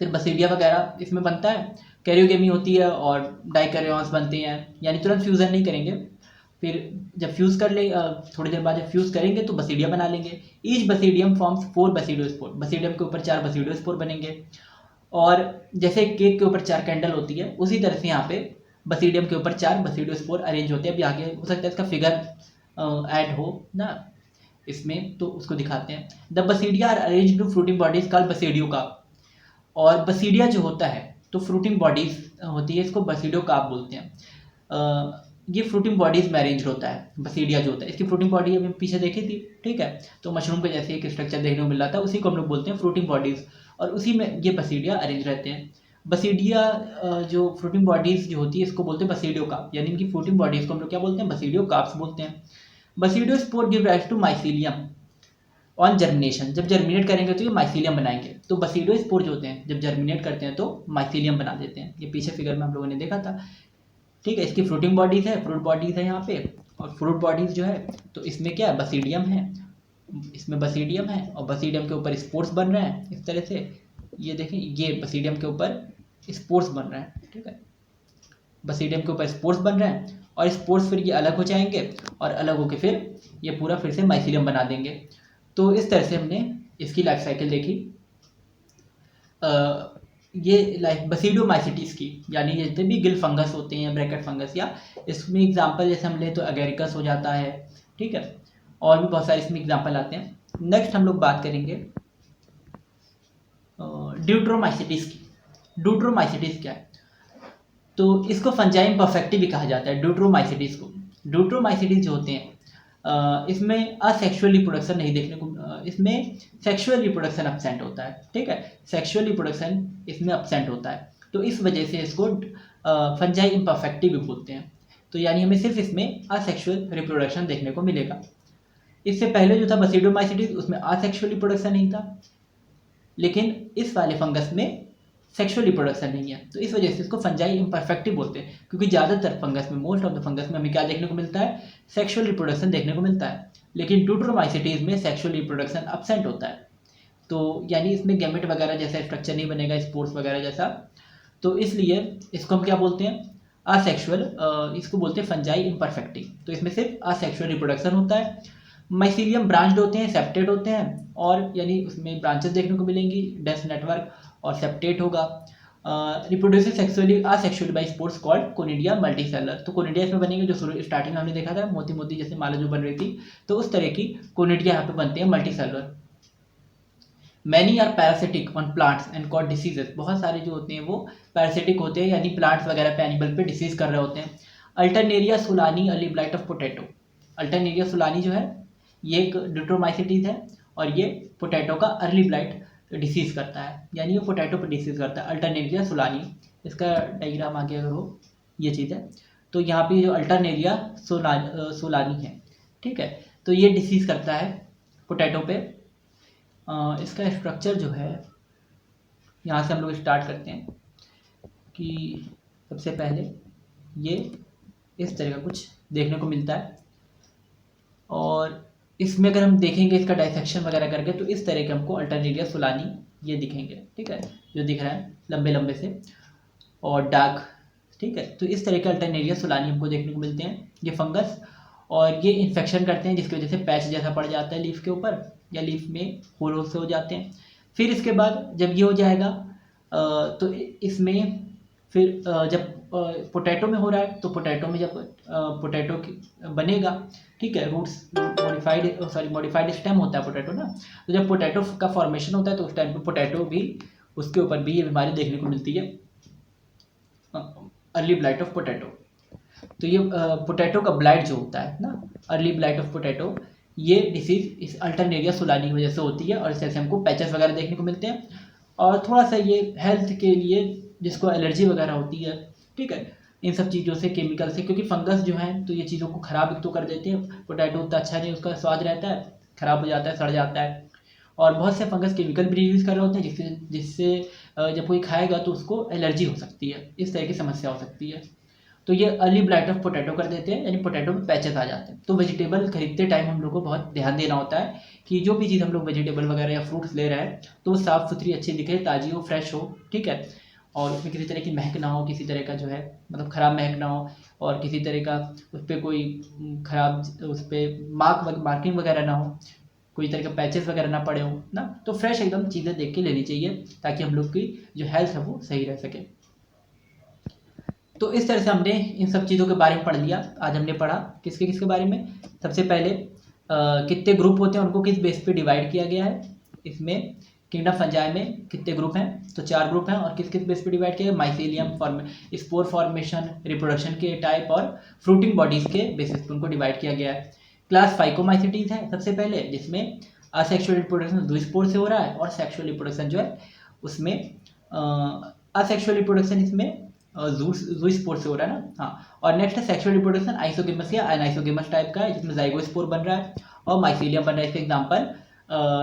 फिर बसीडिया वगैरह इसमें बनता है, कैरियोगेमी होती है और डाइकैरियॉन्स बनते हैं, यानी तुरंत फ्यूज़न नहीं करेंगे, फिर जब फ्यूज़ कर ले, थोड़ी देर बाद जब फ्यूज़ करेंगे तो बसीडिया बना लेंगे। ईच बसीडियम फॉर्म्स 4 बसीडियोस्पोर, बसीडियम के ऊपर 4 बसीडियोस्पोर बनेंगे, और जैसे केक के ऊपर 4 कैंडल होती है उसी तरह से यहाँ पे बसीडियम के ऊपर 4 बसीडियोस्पोर अरेंज होते हैं। अभी आगे हो सकता है इसका फिगर ऐड हो ना इसमें, तो उसको दिखाते हैं। The basidia are arrange to fruiting bodies called basidio का, और बसीडिया जो होता है तो फ्रूटिंग बॉडीज होती है, इसको बसीडियो काप बोलते हैं। ये फ्रूटिंग बॉडीज में अरेंज होता है, बसीडिया जो होता है, इसकी फ्रूटिंग बॉडी अभी पीछे देखी थी, ठीक है, तो मशरूम के जैसे एक स्ट्रक्चर देखने को मिल रहा था, उसी को हम लोग बोलते हैं फ्रूटिंग बॉडीज, और उसी में ये बसीडिया अरेंज रहते हैं। बसीडिया जो फ्रूटिंग बॉडीज जो होती है इसको बोलते हैं बसीडियो कार्प, यानी इनकी फ्रूटिंग बॉडीज को हम लोग क्या बोलते हैं, बसीडियो कार्प्स बोलते हैं। Basidiospore give rise to mycelium on germination, जब जर्मिनेट करेंगे तो ये माइसीलियम बनाएंगे। तो बसीडियो स्पोर जो होते हैं जब जर्मिनेट करते हैं तो माइसीलियम बना देते हैं, ये पीछे फिगर में हम लोगों ने देखा था। ठीक है, इसकी फ्रूटिंग बॉडीज है, फ्रूट बॉडीज है यहाँ पे, और फ्रूट बॉडीज जो है तो इसमें क्या है, बसीडियम है, इसमें बसीडियम है और बसीडियम के ऊपर स्पोर्स बन रहे हैं इस तरह से। ये देखें, ये बसीडियम के ऊपर स्पोर्स बन रहे हैं। ठीक है, बसीडियम के ऊपर स्पोर्स बन रहे हैं और स्पोर्स फिर ये अलग हो जाएंगे और अलग होकर फिर ये पूरा फिर से माइसीलियम बना देंगे। तो इस तरह से हमने इसकी लाइफ साइकिल देखी। ये लाइफ बसीडियोमाइसिटीज की, यानी जितने भी गिल फंगस होते हैं, ब्रैकेट फंगस, या इसमें एग्जांपल जैसे हम ले तो एगेरिकस हो जाता है। ठीक है, और भी बहुत सारे इसमें एग्जांपल आते हैं। नेक्स्ट हम लोग बात करेंगे ड्यूट्रोमाइसिटीज की। ड्यूट्रोमाइसिटीज क्या है, तो इसको फंजाई इम्परफेक्टी भी कहा जाता है ड्यूट्रोमाइसिटीज को। ड्यूट्रोमाइसिटीज जो होते हैं इसमें असेक्सुअल रिप्रोडक्शन नहीं देखने को, इसमें सेक्सुअल रिप्रोडक्शन एब्सेंट होता है। ठीक है, सेक्सुअल रिप्रोडक्शन इसमें एब्सेंट होता है, तो इस वजह से इसको फंजाई इम्परफेक्टी भी बोलते हैं। तो यानी हमें सिर्फ इसमें असेक्सुअल रिप्रोडक्शन देखने को मिलेगा। इससे पहले जो था बसीडियोमाइसिटीज उसमें असेक्सुअल रिप्रोडक्शन नहीं था, लेकिन इस वाले फंगस में सेक्सुअल रिप्रोडक्शन नहीं है, तो इस वजह से इसको फंजाई इम्परफेक्टी बोलते हैं। क्योंकि ज़्यादातर फंगस में, मोस्ट ऑफ द फंगस में हमें क्या देखने को मिलता है, सेक्सुअल रिप्रोडक्शन देखने को मिलता है, लेकिन ड्यूट्रोमाइसिटीज में सेक्सुअल रिप्रोडक्शन एब्सेंट होता है। तो यानी इसमें गैमेट वगैरह जैसा स्ट्रक्चर नहीं बनेगा, स्पोर्स वगैरह जैसा, तो इसलिए इसको हम क्या बोलते हैं, असेक्सुअल, इसको बोलते हैं फंजाई इम्परफेक्टी। तो इसमें सिर्फ असेक्सुअल रिप्रोडक्शन होता है। माइसीलियम ब्रांच्ड होते हैं, सेप्टेट होते हैं, और यानी उसमें ब्रांचेस देखने को मिलेंगी, डेंस नेटवर्क, और सेप्टेट होगा। Reproducing sexually asexually by spores called conidia multicellular. तो कोनिडिया इसमें बनेंगे, जो स्टार्टिंग में हमने देखा था मोती मोती जैसे माला जो बन रही थी, तो उस तरह की कोनिडिया यहाँ पे बनते हैं multicellular. Many are parasitic on plants and cause diseases, बहुत सारे जो होते हैं वो पैरासिटिक होते हैं, यानी प्लांट्स वगैरह पे, एनिमल पे डिसीज कर रहे होते हैं। Alternaria solani early blight of potato. Alternaria solani जो है ये एक ड्यूट्रोमाइसिटीज है, और ये पोटैटो का अर्ली ब्लाइट डिसीज करता है, यानी ये पोटैटो पर डिसीज करता है, अल्टरनेरिया सुलानी। इसका डायग्राम आगे अगर हो, ये चीज़ है। तो यहाँ पे जो अल्टरनेरिया सोलानी है, ठीक है, तो ये डिसीज करता है पोटैटो पे। इसका स्ट्रक्चर जो है, यहाँ से हम लोग स्टार्ट करते हैं कि सबसे पहले ये इस तरह का कुछ देखने को मिलता है, और इसमें अगर हम देखेंगे इसका डाइसेक्शन वगैरह करके, तो इस तरह के हमको अल्टरनेरिया सोलानी ये दिखेंगे। ठीक है, जो दिख रहा है लंबे लंबे से और डार्क। ठीक है, तो इस तरह के अल्टरनेरिया सोलानी हमको देखने को मिलते हैं, ये फंगस, और ये इन्फेक्शन करते हैं जिसकी वजह से पैच जैसा पड़ जाता है लीफ के ऊपर, या लीफ में होल से हो जाते हैं। फिर इसके बाद जब ये हो जाएगा तो इसमें फिर जब पोटैटो में हो रहा है, तो पोटैटो में जब पोटैटो बनेगा, ठीक है, रूट्स मॉडिफाइड स्टेम होता है पोटैटो ना, तो जब पोटैटो का फॉर्मेशन होता है तो उस टाइम पे पोटैटो भी, उसके ऊपर भी ये बीमारी देखने को मिलती है, अर्ली ब्लाइट ऑफ पोटैटो। तो ये पोटैटो का ब्लाइट जो होता है ना, अर्ली ब्लाइट ऑफ पोटैटो, ये डिसीज इस अल्टरनेरिया सोलानी की वजह से होती है, और इस तरह से हमको पैचेस वगैरह देखने को मिलते हैं। और थोड़ा सा ये हेल्थ के लिए, जिसको एलर्जी वगैरह होती है, ठीक है, इन सब चीज़ों से, केमिकल से, क्योंकि फंगस जो है तो ये चीज़ों को ख़राब एक तो कर देते हैं। पोटैटो उतना अच्छा नहीं, उसका स्वाद रहता है, ख़राब हो जाता है, सड़ जाता है, और बहुत से फंगस केमिकल भी यूज़ कर रहे होते हैं, जिससे जब कोई खाएगा तो उसको एलर्जी हो सकती है, इस तरह की समस्या हो सकती है। तो ये अर्ली ब्लाइट ऑफ पोटैटो कर देते हैं, यानी पोटैटो में पैचेस आ जाते हैं। तो वेजिटेबल खरीदते टाइम हम लोग को बहुत ध्यान देना होता है कि जो भी चीज़ हम लोग वेजिटेबल वगैरह या फ्रूट्स ले रहे हैं तो वो साफ़ सुथरी अच्छी दिखे, ताज़ी हो, फ्रेश हो, ठीक है, और उसमें किसी तरह की महक ना हो, किसी तरह का जो है मतलब ख़राब महक ना हो, और किसी तरह का उस पर कोई ख़राब, उस पर मार्किंग वगैरह ना हो, कोई तरह का पैचेस वगैरह ना पड़े हो ना। तो फ्रेश एकदम चीज़ें देख के लेनी चाहिए, ताकि हम लोग की जो हेल्थ है वो सही रह सके। तो इस तरह से हमने इन सब चीज़ों के बारे में पढ़ लिया। आज हमने पढ़ा किसके किसके बारे में, सबसे पहले कितने ग्रुप होते हैं, उनको किस बेस पे डिवाइड किया गया है। इसमें किंगडम फंजाई में कितने ग्रुप हैं, तो 4 ग्रुप हैं, और किस किस बेस पे डिवाइड किया है, माइसीलियम स्पोर फॉर्मेशन, रिप्रोडक्शन के टाइप, और फ्रूटिंग बॉडीज़ के बेसिस पे उनको डिवाइड किया गया है। क्लास फाइकोमाइसिटीज है सबसे पहले, जिसमें असेक्सुअल रिप्रोडक्शन 2 स्पोर से हो रहा है, और सेक्सुअल रिप्रोडक्शन जो है उसमें असेक्सुअल रिप्रोडक्शन इसमें जू स्पोर से हो रहा है ना। हाँ, और नेक्स्ट है सेक्सुअल रिप्रोडक्शन आइसोगेमस या अनआइसोगेमस टाइप का है, जिसमें जाइगोस्पोर बन रहा है और माइसीलियम बन रहा है। इसका एग्जांपल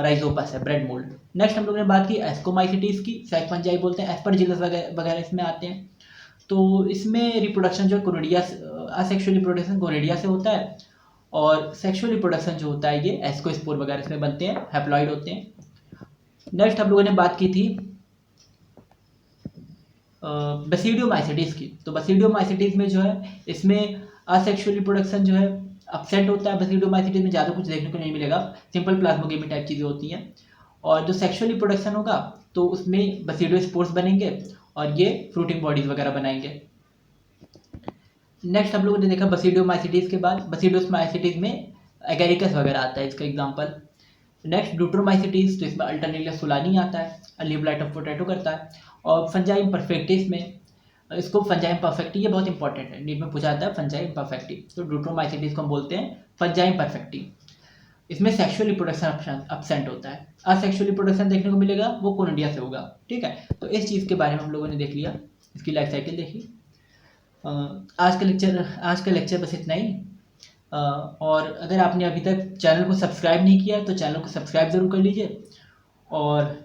राइजोपस है, ब्रेड मोल्ड। नेक्स्ट हम लोगों ने बात की एस्कोमाइसिटीज की, सेक फंजाई बोलते हैं, एस्परजिलस वगैरह इसमें आते हैं। तो इसमें रिप्रोडक्शन जो कोनिडिया, असेक्सुअल रिप्रोडक्शन कोनिडिया से होता है, और सेक्सुअल रिप्रोडक्शन जो होता है ये एस्कोस्पोर वगैरह इसमें बनते हैं, हैप्लॉइड होते हैं। नेक्स्ट हम लोगों ने बात की थी बसीडियोमाइसिटीज की। तो बसीडियोमाइसिटीज में जो है इसमें असेक्सुअल रिप्रोडक्शन जो है अपसेंट होता है। बसीडियोमाइसिटीज में ज़्यादा कुछ देखने को नहीं मिलेगा, सिंपल प्लाज्मोगेमी टाइप चीज़ें होती हैं। और जो सेक्सुअल रिप्रोडक्शन होगा तो उसमें बसीडियोस्पोर्स बनेंगे और ये फ्रूटिंग बॉडीज वगैरह बनाएंगे। नेक्स्ट हम लोगों ने देखा बसीडियोमाइसिटीज के बाद, बसीडियोमाइसिटीज में एगेरिकस वगैरह आता है इसका एग्जाम्पल। नेक्स्ट ड्यूट्रोमाइसिटीज, तो इसमें अल्टरनेरिया सोलानी आता है, अलीब्लाइट ऑफ पोटैटो करता है। और फंजाई इम्परफेक्टिस में इसको फंजाई इम्परफेक्टी, ये बहुत इंपॉर्टेंट है, नीट में पूछा जाता है फंजाई इम्परफेक्टी। तो ड्यूट्रोमाइसिटीज को हम बोलते हैं फंजाई इम्परफेक्टी। इसमें सेक्सुअल रिप्रोडक्शन अपसेंट होता है, असेक्सुअल रिप्रोडक्शन देखने को मिलेगा, वो कोनिडिया से होगा। ठीक है, तो इस चीज़ के बारे में हम लोगों ने देख लिया, इसकी लाइफ साइकिल देखी। आज का लेक्चर बस इतना ही। और अगर आपने अभी तक चैनल को सब्सक्राइब नहीं किया तो चैनल को सब्सक्राइब ज़रूर कर लीजिए। और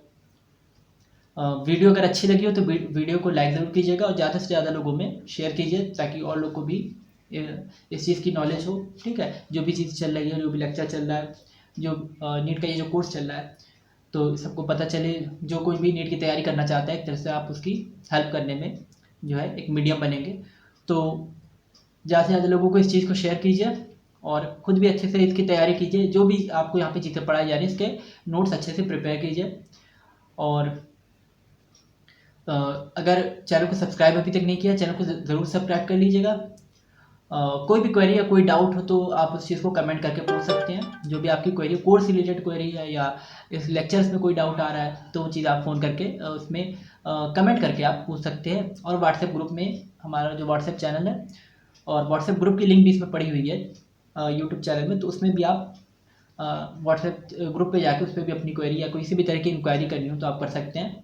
वीडियो अगर अच्छी लगी हो तो वीडियो को लाइक ज़रूर कीजिएगा और ज़्यादा से ज़्यादा लोगों में शेयर कीजिए, ताकि और लोग को भी इस चीज़ की नॉलेज हो। ठीक है, जो भी चीज़ चल रही है, जो भी लेक्चर चल रहा है, जो नीट का ये जो कोर्स चल रहा है, तो सबको पता चले। जो कोई भी नीट की तैयारी करना चाहता है, एक तरह से आप उसकी हेल्प करने में जो है एक मीडियम बनेंगे। तो ज़्यादा से ज़्यादा लोगों को इस चीज़ को शेयर कीजिए और ख़ुद भी अच्छे से इसकी तैयारी कीजिए। जो भी आपको यहाँ पे चीज़ें पढ़ाई जा रही हैं, इसके नोट्स अच्छे से प्रिपेयर कीजिए। और अगर चैनल को सब्सक्राइब अभी तक नहीं किया, चैनल को ज़रूर सब्सक्राइब कर लीजिएगा। कोई भी क्वेरी या कोई डाउट हो तो आप उस चीज़ को कमेंट करके पूछ सकते हैं। जो भी आपकी क्वेरी, कोर्स से रिलेटेड क्वेरी है या इस लेक्चर्स में कोई डाउट आ रहा है, तो वो चीज़ आप फ़ोन करके उसमें कमेंट करके आप पूछ सकते हैं। और व्हाट्सएप ग्रुप में, हमारा जो व्हाट्सएप चैनल है और व्हाट्सएप ग्रुप की लिंक भी इसमें पड़ी हुई है यूट्यूब चैनल में, तो उसमें भी आप व्हाट्सएप ग्रुप पे जाके उस पर भी अपनी क्वेरी या किसी भी तरह की इंक्वायरी करनी हो तो आप कर सकते हैं।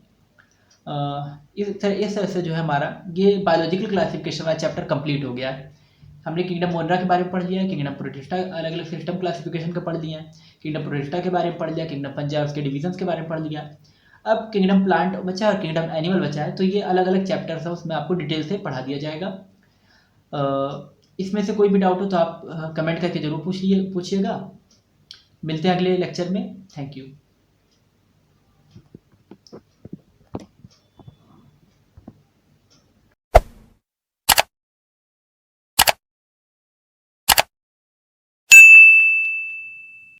इस तरह से जो है हमारा ये बायोलॉजिकल क्लासिफिकेशन वाला चैप्टर कंप्लीट हो गया है। हमने किंगडम मोनरा के बारे में पढ़ लिया है, किंगडम प्रोटिस्टा अलग अलग सिस्टम क्लासिफिकेशन का पढ़ लिया है, किंगडम प्रोटिस्टा के बारे में पढ़ लिया, किंगडम फंजाई उसके डिविजन्स के बारे में पढ़ लिया। अब किंगडम प्लांट बचा और किंगडम एनिमल बचा है, तो ये अलग अलग चैप्टर्स है, उसमें आपको डिटेल से पढ़ा दिया जाएगा। इसमें से कोई भी डाउट हो तो आप कमेंट करके ज़रूर पूछिएगा। मिलते हैं अगले लेक्चर में। Thank you.